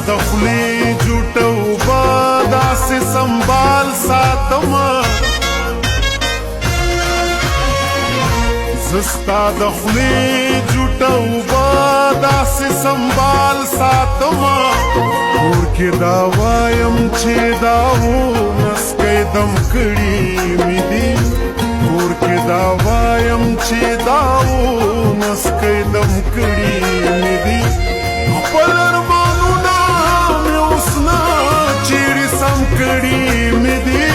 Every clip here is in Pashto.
د خولې جوټه اوبه داسې سنبال ساتمه زه ستا د خولې جوټه اوبه داسې سنبال ساتمه کور کې دا وایم چې دا ونسکی دم کړي مې دي کور کې دا وایم چې دا ونسکی دم کړي مې دي خپل ارمانونه مې اوس نه چیرې سم کړي مې دي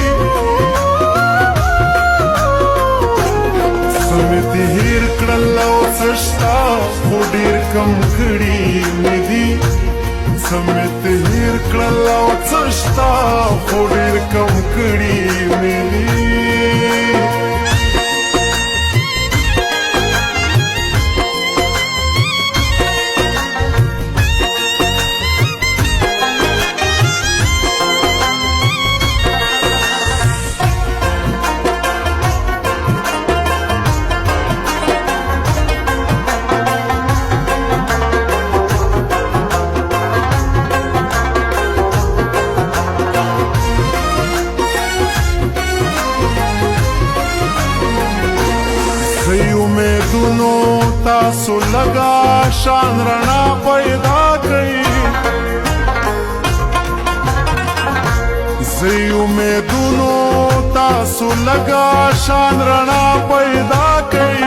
څه مې دې هېر کړل او څه شته خو ډېر کم کړي مې دي څه مې دې هېر کړل او څه شته خو ډېر کم کړي مې دي امیدونو تاسو لگا شان رڼا پیدا کړئ زه امیدونو تاسو لگا شان رڼا پیدا کړئ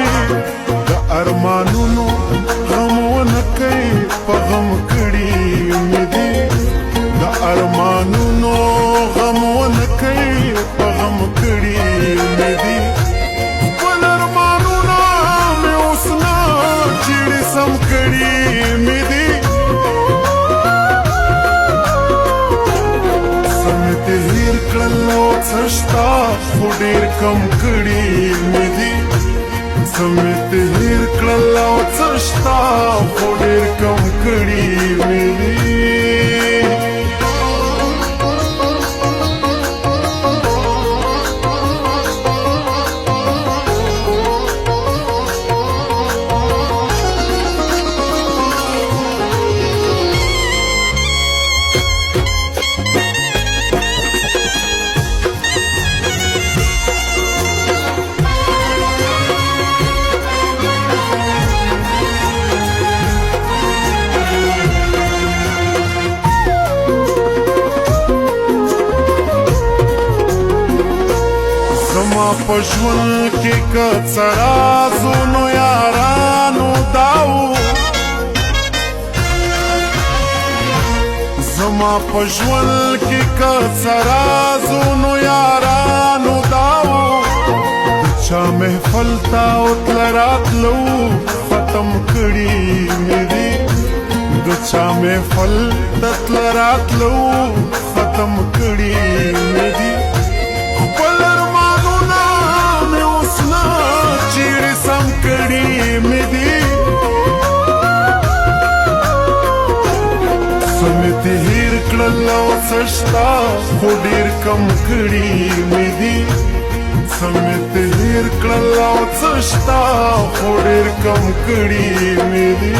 د ارمانونو غم ونه کوي په غم کړي مې دي د ارمانونو غم ونه کوي په غم کړي مې دي سم کړي مې دي څه مې دې هېر کړل او څه شته خو ډېر کم کړي مې دي څه مې دې هېر کړل او څه شته خو ډېر کم کړي مې دي زما په ژوند کې که څه رازونو یارانو داو زما په ژوند کې که څه رازونو یارانو داو د چا محفل ته ورتله راتلو ختم کړي مې دي د چا محفل ته تله راتلو ختم کړي مې دي خپل ارمانونه مې اوس نه چیرې سم کړي مې دي څه مې دې هېر کړل او څه شته خو ډېر کم کړي مې دي څه مې دې هېر کړل او څه شته خو ډېر کم کړي مې دي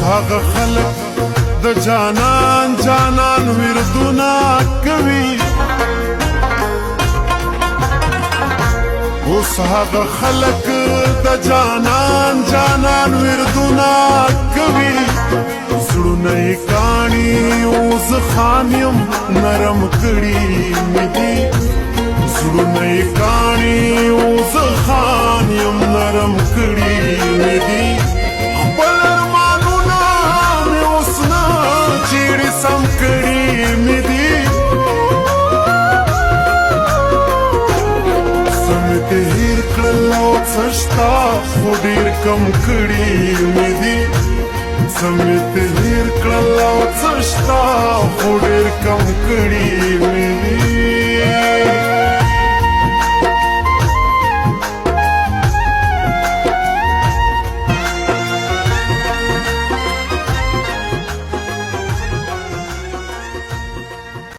هغه خلق د جانان جانان وردونه کوي اوس هغه خلق د جانان جانان وردونه کوي زړونه یې کاڼي اوس خان یم نرم کړي مې دي زړونه یې کاڼي اوس خان یم نرم کړي مې دي خپل ارمانونه مې اوس نه چیرې سم کړي مې دي څه مې دې هېر کړل او څه شته خو ډېر کم کړي مې دي Samit hirklalaw tsushta Fodir kam kadi mili